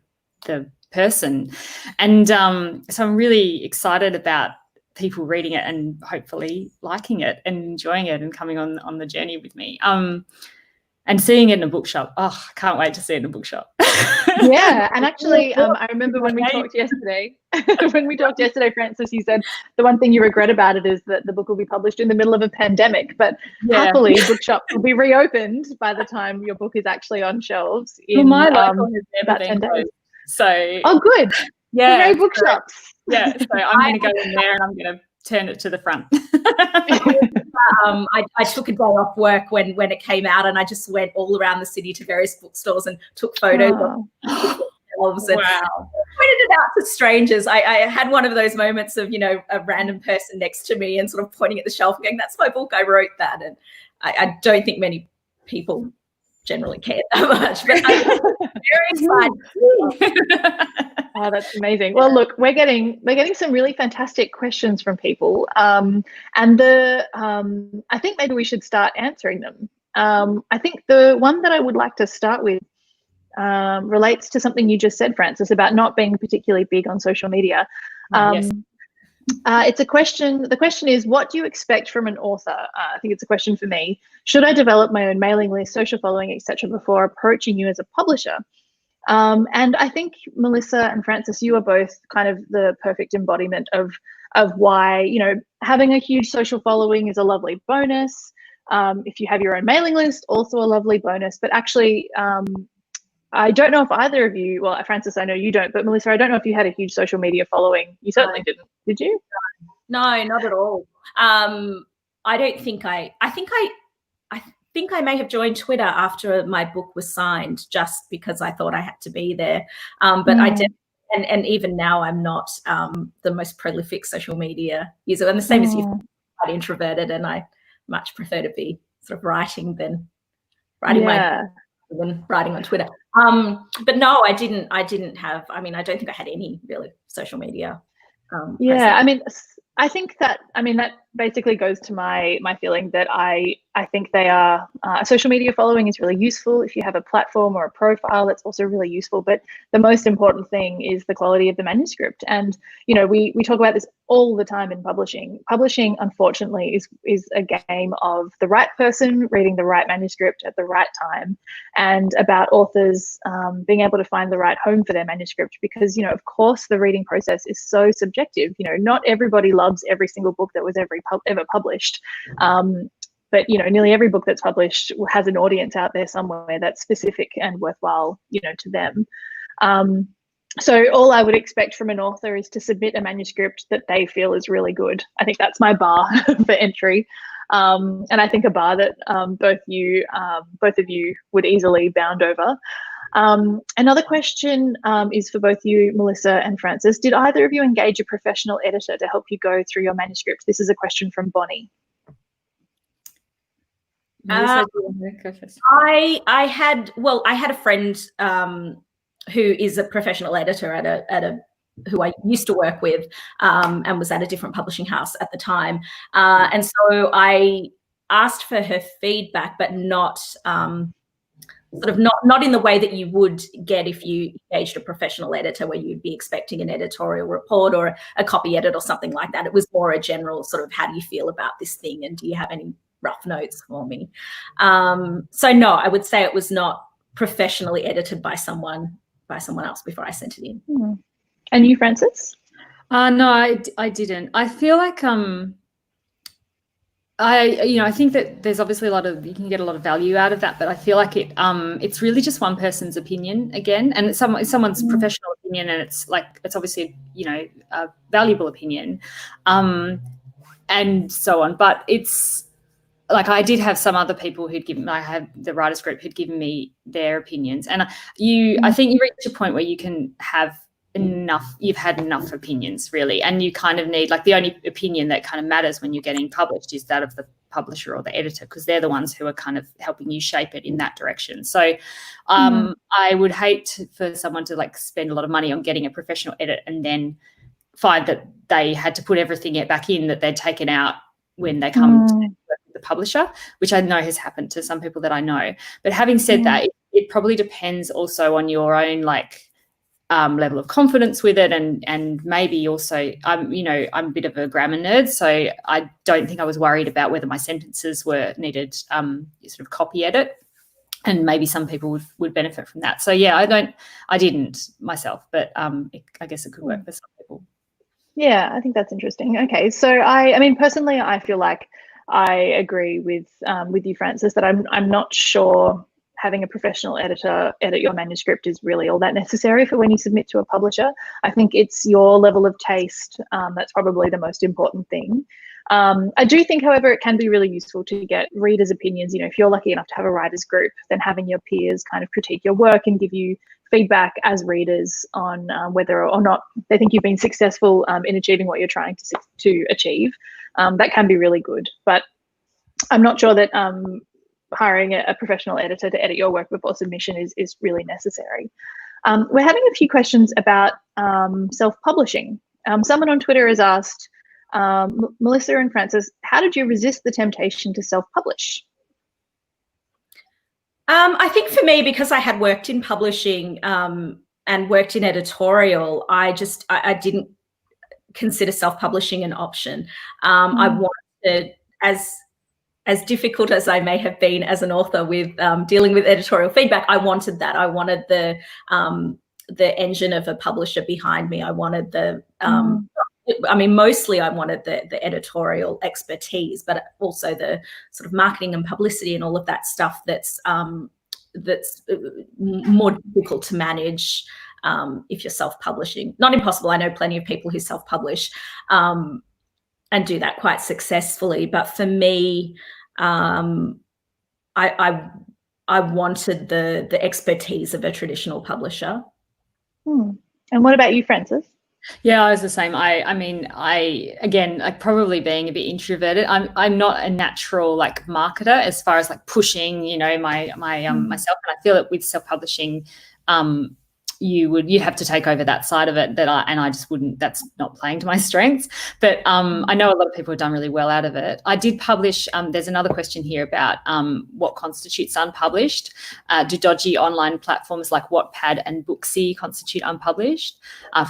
person. And so I'm really excited about people reading it and hopefully liking it and enjoying it and coming on the journey with me. And seeing it in a bookshop. Oh, I can't wait to see it in a bookshop. Yeah, and actually, I remember when we talked yesterday, Frances, you said the one thing you regret about it is that the book will be published in the middle of a pandemic, but happily bookshops will be reopened by the time your book is actually on shelves in my local has never about 10 been days. So oh, good. Yeah, no bookshops. Yeah, so I'm going to go in there and I'm going to turn it to the front. I took a day off work when it came out, and I just went all around the city to various bookstores and took photos of themselves and pointed it out to strangers. I had one of those moments of, you know, a random person next to me and sort of pointing at the shelf and going, "That's my book, I wrote that." And I don't think many people generally care that much, but I'm very excited. Oh, that's amazing. Well, look, we're getting some really fantastic questions from people, and I think maybe we should start answering them. I think the one that I would like to start with relates to something you just said, Frances, about not being particularly big on social media. Yes. It's a question. The question is, what do you expect from an author? I think it's a question for me. Should I develop my own mailing list, social following, etc., before approaching you as a publisher? And I think Melissa and Frances, you are both kind of the perfect embodiment of why, you know, having a huge social following is a lovely bonus. If you have your own mailing list, also a lovely bonus. But actually, I don't know if either of you, well, Frances, I know you don't, but Melissa, I don't know if you had a huge social media following. You certainly didn't, did you? No, not at all. I don't think I think I may have joined Twitter after my book was signed, just because I thought I had to be there. But I did, and even now I'm not the most prolific social media user. And the same as you, I'm quite introverted, and I much prefer to be sort of writing than writing my book. than writing on Twitter. But no, I didn't have. I mean, I don't think I had any really social media. Yeah, I mean, I think that that basically goes to my feeling that I think they are social media following is really useful if you have a platform or a profile. That's also really useful. But the most important thing is the quality of the manuscript. And we talk about this all the time in publishing. Publishing, unfortunately, is a game of the right person reading the right manuscript at the right time, and about authors being able to find the right home for their manuscript. Because of course, the reading process is so subjective. Not everybody loves every single book that was ever published. But nearly every book that's published has an audience out there somewhere that's specific and worthwhile, to them. So all I would expect from an author is to submit a manuscript that they feel is really good. I think that's my bar for entry. And I think a bar that both of you would easily bound over. Another question is for both you, Melissa and Frances. Did either of you engage a professional editor to help you go through your manuscript? This is a question from Bonnie. I had a friend who is a professional editor at who I used to work with and was at a different publishing house at the time. And so I asked for her feedback, but not not in the way that you would get if you engaged a professional editor, where you'd be expecting an editorial report or a copy edit or something like that. It was more a general sort of, how do you feel about this thing, and do you have any rough notes for me? So no, I would say it was not professionally edited by someone else before I sent it in. And you, Frances? No, I didn't. I feel like I think that there's obviously you can get a lot of value out of that, but I feel like it's really just one person's opinion again, and it's someone's professional opinion, and it's obviously a valuable opinion, and so on. But it's like, I did have some other people I had the writers group who'd given me their opinions, and I think you reach a point where you can have you've had enough opinions, really, and you kind of need, the only opinion that kind of matters when you're getting published is that of the publisher or the editor, because they're the ones who are kind of helping you shape it in that direction. So I would hate for someone to spend a lot of money on getting a professional edit and then find that they had to put everything back in that they'd taken out when they come to work with the publisher, which I know has happened to some people that I know. But having said that, it probably depends also on your own level of confidence with it, and maybe also I'm a bit of a grammar nerd, so I don't think I was worried about whether my sentences needed sort of copy edit, and maybe some people would benefit from that. So yeah, I didn't myself, but I guess it could work for some people. Yeah, I think that's interesting. Okay, so I mean personally, I feel like I agree with you, Frances, that I'm not sure having a professional editor edit your manuscript is really all that necessary for when you submit to a publisher. I think it's your level of taste that's probably the most important thing. I do think, however, it can be really useful to get readers' opinions. If you're lucky enough to have a writers group, then having your peers kind of critique your work and give you feedback as readers on whether or not they think you've been successful in achieving what you're trying to achieve, that can be really good. But I'm not sure that hiring a professional editor to edit your work before submission is really necessary. We're having a few questions about self-publishing. Someone on Twitter has asked, Melissa and Frances, how did you resist the temptation to self-publish? I think for me, because I had worked in publishing and worked in editorial, I didn't consider self-publishing an option. I wanted, as difficult as I may have been as an author with dealing with editorial feedback, I wanted that. I wanted the engine of a publisher behind me. I wanted mostly I wanted the editorial expertise, but also the sort of marketing and publicity and all of that stuff that's more difficult to manage if you're self-publishing. Not impossible. I know plenty of people who self-publish and do that quite successfully. But for me, I wanted the expertise of a traditional publisher. And what about you, Frances? Yeah, I was the same. I mean, again, like probably being a bit introverted. I'm not a natural like marketer as far as like pushing, my myself. And I feel that with self-publishing, you'd have to take over that side of it I just wouldn't. That's not playing to my strengths. But I know a lot of people have done really well out of it. I did publish. There's another question here about what constitutes unpublished. Do dodgy online platforms like Wattpad and Booksy constitute unpublished?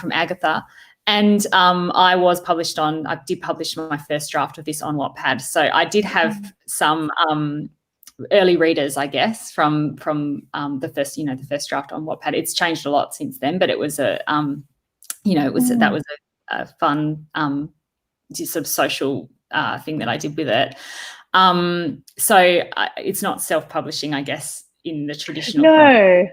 From Agatha. And I did publish my first draft of this on Wattpad. So I did have some early readers, I guess, from the first draft on Wattpad. It's changed a lot since then, but it was that was a fun sort of social thing that I did with it. So it's not self-publishing, I guess, in the traditional. No.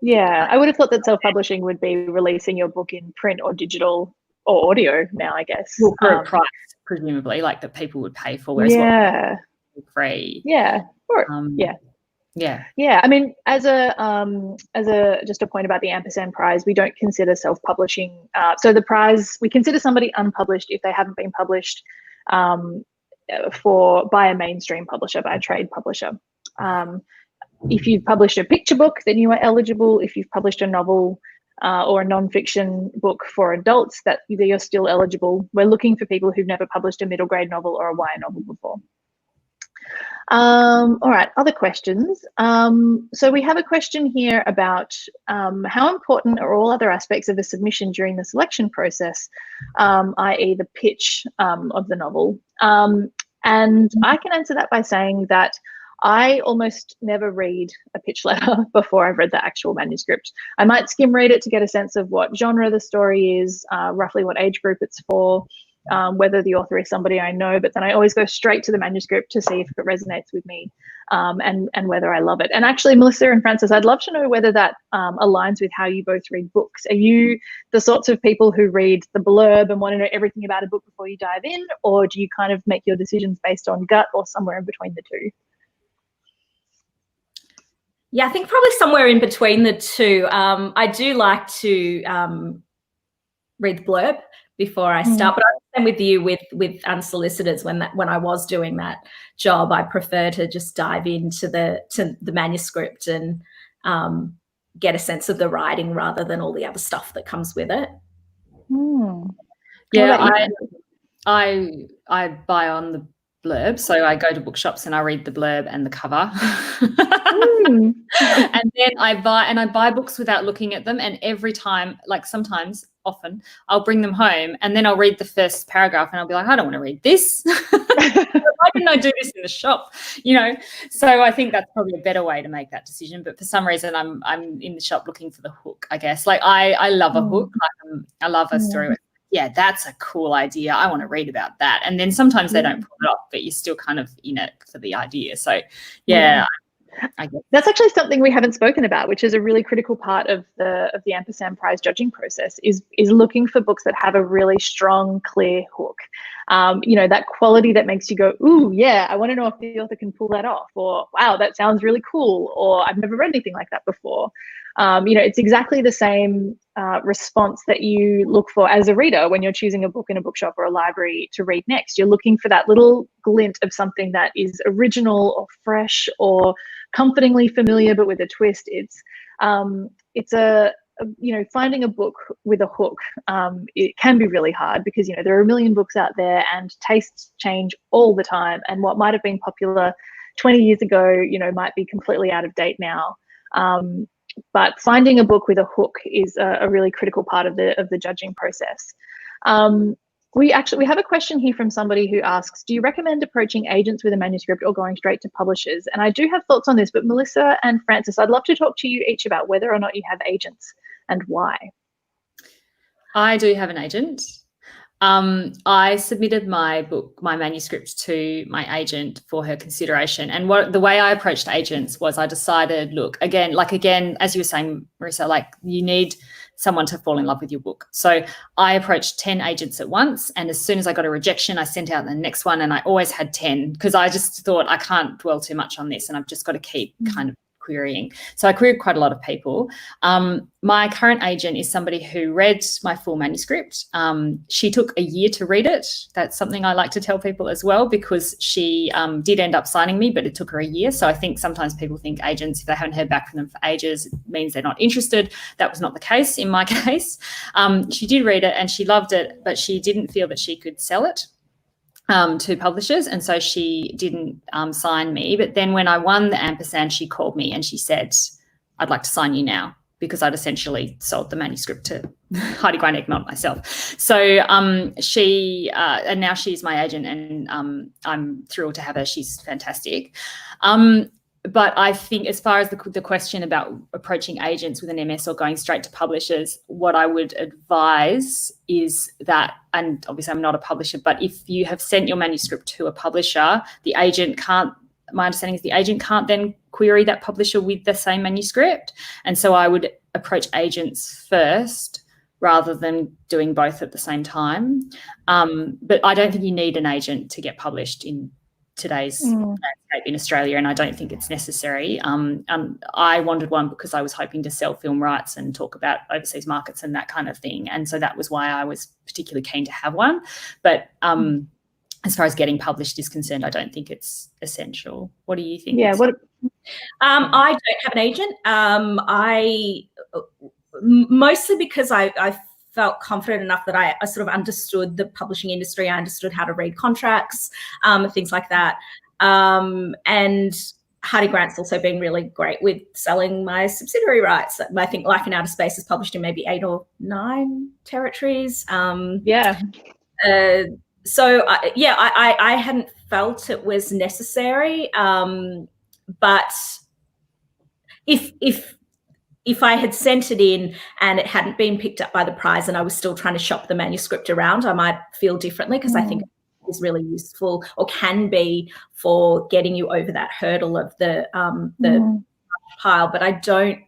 Yeah, I would have thought that self-publishing would be releasing your book in print or digital or audio now, I guess. Well, for a price, presumably, like that people would pay for, whereas free. Yeah. Yeah. I mean, as a just a point about the Ampersand Prize, we don't consider self-publishing. So the prize, we consider somebody unpublished if they haven't been published by a mainstream publisher, by a trade publisher. If you've published a picture book, then you are eligible. If you've published a novel or a non-fiction book for adults, that you're still eligible. We're looking for people who've never published a middle grade novel or a YA novel before. All right, other questions. So we have a question here about how important are all other aspects of a submission during the selection process, i.e. the pitch of the novel. And I can answer that by saying that I almost never read a pitch letter before I've read the actual manuscript. I might skim read it to get a sense of what genre the story is, roughly what age group it's for, whether the author is somebody I know, but then I always go straight to the manuscript to see if it resonates with me and whether I love it. And actually, Melissa and Frances, I'd love to know whether that aligns with how you both read books. Are you the sorts of people who read the blurb and want to know everything about a book before you dive in, or do you kind of make your decisions based on gut or somewhere in between the two? Yeah, I think probably somewhere in between the two. I do like to read the blurb before I start, but I'm with you with unsolicitors. When I was doing that job, I prefer to just dive into the manuscript and get a sense of the writing rather than all the other stuff that comes with it. Yeah, I buy on the blurb, so I go to bookshops and I read the blurb and the cover. And then I buy books without looking at them, and every time, like often I'll bring them home and then I'll read the first paragraph and I'll be like, I don't want to read this. Why didn't I do this in the shop? So I think that's probably a better way to make that decision. But for some reason I'm in the shop looking for the hook, I guess. Like I love a hook. I love a story where, yeah, that's a cool idea, I want to read about that. And then sometimes they don't pull it off, but you're still kind of in it for the idea. So I guess that's actually something we haven't spoken about, which is a really critical part of the Ampersand Prize judging process, is looking for books that have a really strong, clear hook. That quality that makes you go, ooh, yeah, I want to know if the author can pull that off, or wow, that sounds really cool, or I've never read anything like that before. It's exactly the same response that you look for as a reader when you're choosing a book in a bookshop or a library to read next. You're looking for that little glint of something that is original or fresh or comfortingly familiar, but with a twist. It's finding a book with a hook. It can be really hard because, there are a million books out there and tastes change all the time. And what might have been popular 20 years ago, might be completely out of date now. But finding a book with a hook is a really critical part of the judging process. We have a question here from somebody who asks, do you recommend approaching agents with a manuscript or going straight to publishers? And I do have thoughts on this, but Melissa and Frances, I'd love to talk to you each about whether or not you have agents and why. I do have an agent. I submitted my manuscript to my agent for her consideration. And the way I approached agents was I decided, look, again, as you were saying, Marisa, like you need someone to fall in love with your book. So I approached 10 agents at once. And as soon as I got a rejection, I sent out the next one, and I always had 10 because I just thought I can't dwell too much on this and I've just got to keep kind of querying. So I queried quite a lot of people. My current agent is somebody who read my full manuscript. She took a year to read it. That's something I like to tell people as well, because she did end up signing me, but it took her a year. So I think sometimes people think agents, if they haven't heard back from them for ages, it means they're not interested. That was not the case in my case. She did read it and she loved it, but she didn't feel that she could sell it to publishers, and so she didn't sign me. But then when I won the Ampersand, she called me and she said, I'd like to sign you now, because I'd essentially sold the manuscript to Hardie Grant Egmont myself. So she and now she's my agent, and I'm thrilled to have her. She's fantastic. But I think as far as the question about approaching agents with an MS or going straight to publishers, what I would advise is that, and obviously I'm not a publisher, but if you have sent your manuscript to a publisher, the agent can't, my understanding is the agent can't then query that publisher with the same manuscript. And so I would approach agents first rather than doing both at the same time. But I don't think you need an agent to get published in today's landscape in Australia, and I don't think it's necessary. I wanted one because I was hoping to sell film rights and talk about overseas markets and that kind of thing, and so that was why I was particularly keen to have one. But as far as getting published is concerned, I don't think it's essential. What do you think? Yeah, I don't have an agent. I mostly because I felt confident enough that I sort of understood the publishing industry. I understood how to read contracts, things like that. And Hardie Grant's also been really great with selling my subsidiary rights. I think Life in Outer Space is published in maybe 8 or 9 territories. So I hadn't felt it was necessary. But if I had sent it in and it hadn't been picked up by the prize and I was still trying to shop the manuscript around, I might feel differently, because I think it is really useful, or can be, for getting you over that hurdle of the pile. But I don't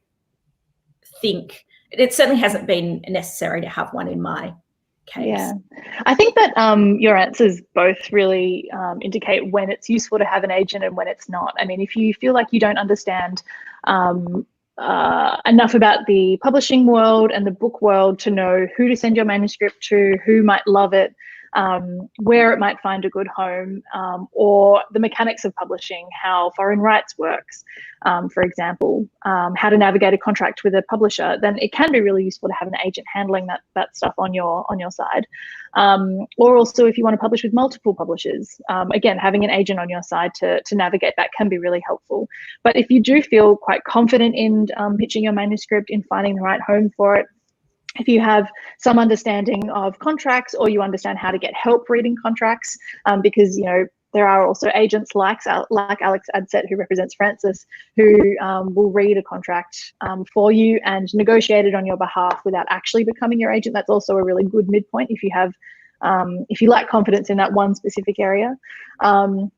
think it certainly hasn't been necessary to have one in my case. Yeah, I think that your answers both really indicate when it's useful to have an agent and when it's not. I mean, if you feel like you don't understand enough about the publishing world and the book world to know who to send your manuscript to, who might love it, where it might find a good home, or the mechanics of publishing, how foreign rights works, for example, how to navigate a contract with a publisher, then it can be really useful to have an agent handling that stuff on your side. Or also, if you want to publish with multiple publishers, again, having an agent on your side to navigate that can be really helpful. But if you do feel quite confident in pitching your manuscript, in finding the right home for it, if you have some understanding of contracts, or you understand how to get help reading contracts, because, you know, there are also agents like Alex Adset, who represents Francis, who will read a contract for you and negotiate it on your behalf without actually becoming your agent. That's also a really good midpoint if you have, if you lack confidence in that one specific area. In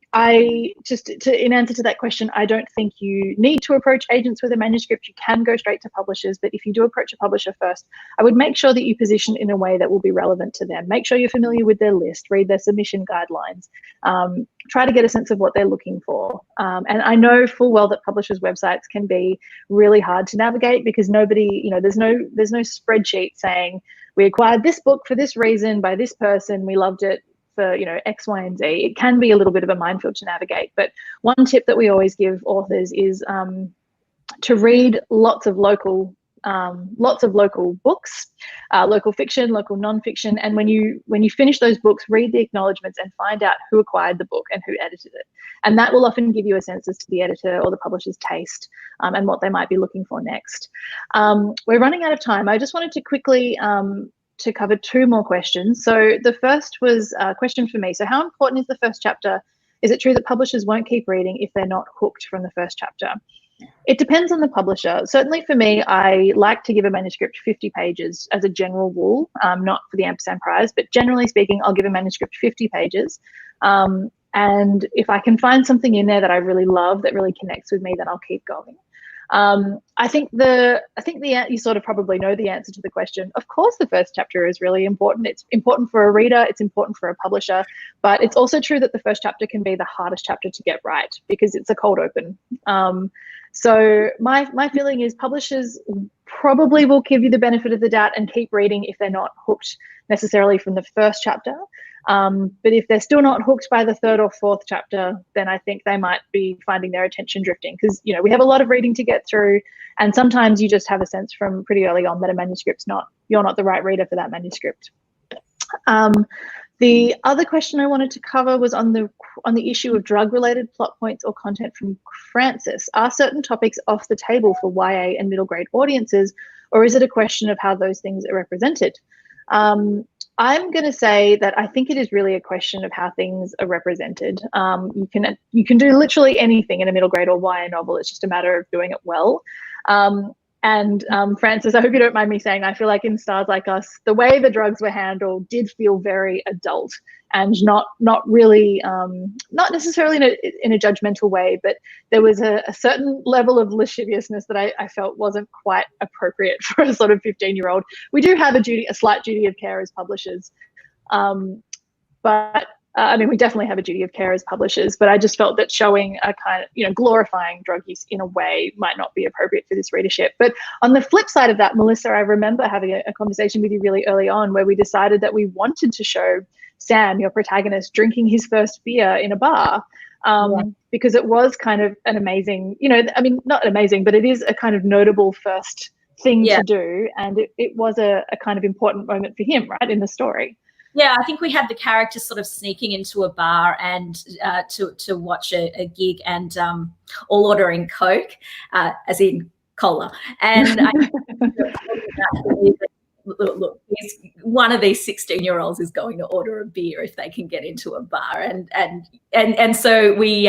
answer to that question, I don't think you need to approach agents with a manuscript. You can go straight to publishers, but if you do approach a publisher first, I would make sure that you position in a way that will be relevant to them. Make sure you're familiar with their list, read their submission guidelines, try to get a sense of what they're looking for. And I know full well that publishers' websites can be really hard to navigate, because nobody, you know, there's no spreadsheet saying we acquired this book for this reason by this person, we loved it for, you know, X, Y, and Z. It can be a little bit of a minefield to navigate. But one tip that we always give authors is to read lots of local books, local fiction, local nonfiction. And when you finish those books, read the acknowledgements and find out who acquired the book and who edited it. And that will often give you a sense as to the editor or the publisher's taste and what they might be looking for next. We're running out of time. I just wanted to quickly to cover 2 more questions. So the first was a question for me. So how important is the first chapter? Is it true that publishers won't keep reading if they're not hooked from the first chapter? It depends on the publisher. Certainly for me, I like to give a manuscript 50 pages as a general rule, not for the Ampersand Prize, but generally speaking, I'll give a manuscript 50 pages. And if I can find something in there that I really love, that really connects with me, then I'll keep going. I think you sort of probably know the answer to the question. Of course, the first chapter is really important. It's important for a reader. It's important for a publisher. But it's also true that the first chapter can be the hardest chapter to get right, because it's a cold open. So my feeling is publishers probably will give you the benefit of the doubt and keep reading if they're not hooked necessarily from the first chapter. But if they're still not hooked by the third or fourth chapter, then I think they might be finding their attention drifting, because, you know, we have a lot of reading to get through, and sometimes you just have a sense from pretty early on that a manuscript's you're not the right reader for that manuscript. The other question I wanted to cover was on the issue of drug-related plot points or content from Francis. Are certain topics off the table for YA and middle grade audiences, or is it a question of how those things are represented? I'm going to say that I think it is really a question of how things are represented. You can do literally anything in a middle grade or YA novel. It's just a matter of doing it well. Francis, I hope you don't mind me saying, I feel like in Stars Like Us, the way the drugs were handled did feel very adult and not really, not necessarily in a judgmental way, but there was a certain level of lasciviousness that I felt wasn't quite appropriate for a sort of 15-year-old. We do have a slight duty of care as publishers, but I mean, we definitely have a duty of care as publishers, but I just felt that showing a kind of, you know, glorifying drug use in a way might not be appropriate for this readership. But on the flip side of that, Melissa, I remember having a conversation with you really early on where we decided that we wanted to show Sam, your protagonist, drinking his first beer in a bar, because it was kind of an amazing, you know, I mean, not amazing, but it is a kind of notable first thing to do. And it was a kind of important moment for him, right, in the story. Yeah, I think we had the character sort of sneaking into a bar and to watch a gig and all ordering Coke, as in cola. And look, one of these 16-year-olds is going to order a beer if they can get into a bar, and so we.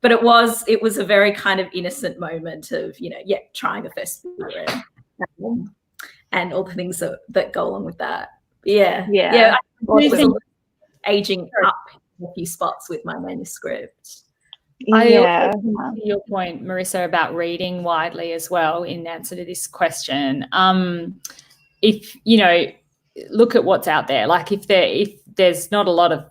But it was a very kind of innocent moment of, you know, trying a first beer and all the things that go along with that. Yeah. I was aging up a few spots with my manuscript. I also to your point, Marisa, about reading widely as well in answer to this question. If, you know, look at what's out there. Like if there's not a lot of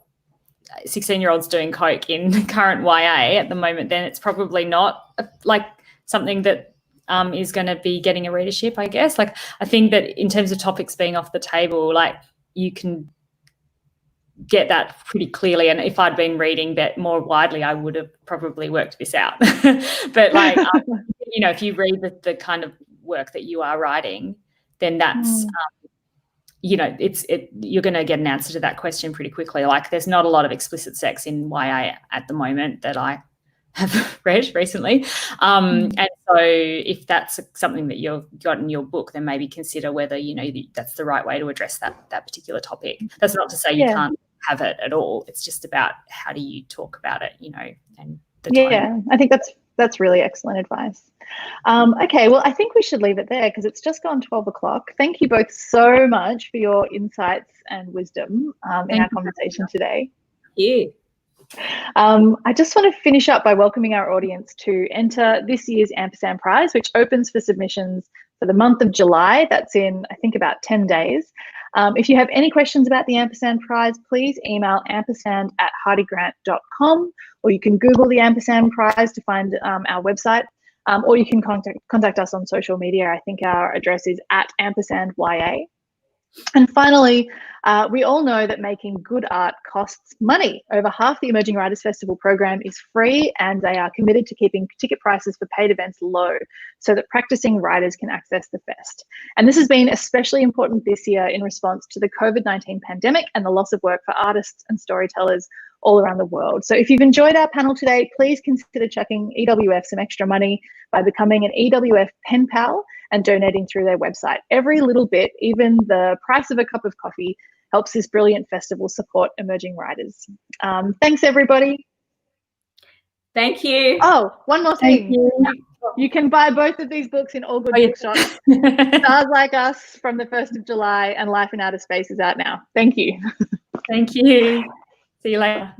16-year-olds doing Coke in current YA at the moment, then it's probably not like something that is going to be getting a readership, I guess. Like, I think that in terms of topics being off the table, like, you can get that pretty clearly. And if I'd been reading that more widely, I would have probably worked this out. But like, you know, if you read the kind of work that you are writing, then that's, you know, you're going to get an answer to that question pretty quickly. Like, there's not a lot of explicit sex in YA at the moment that I have read recently. And so if that's something that you've got in your book, then maybe consider whether, you know, that's the right way to address that particular topic. That's not to say you can't have it at all. It's just about how do you talk about it, you know, and the time. Yeah, I think that's really excellent advice. Okay, well, I think we should leave it there because it's just gone 12 o'clock. Thank you both so much for your insights and wisdom in our conversation today. Yeah. I just want to finish up by welcoming our audience to enter this year's Ampersand Prize, which opens for submissions for the month of July. That's in, I think, about 10 days. If you have any questions about the Ampersand Prize, please email ampersand@hardiegrant.com, or you can Google the Ampersand Prize to find our website, or you can contact us on social media. I think our address is @ampersandya. And finally, we all know that making good art costs money. Over half the Emerging Writers Festival program is free, and they are committed to keeping ticket prices for paid events low so that practicing writers can access the fest. And this has been especially important this year in response to the COVID-19 pandemic and the loss of work for artists and storytellers all around the world. So if you've enjoyed our panel today, please consider chucking EWF some extra money by becoming an EWF pen pal and donating through their website. Every little bit, even the price of a cup of coffee, helps this brilliant festival support emerging writers. Thanks, everybody. Thank you. Oh, one more thing. You can buy both of these books in all good bookshops. Stars Like Us from the 1st of July and Life in Outer Space is out now. Thank you. Thank you. See you later.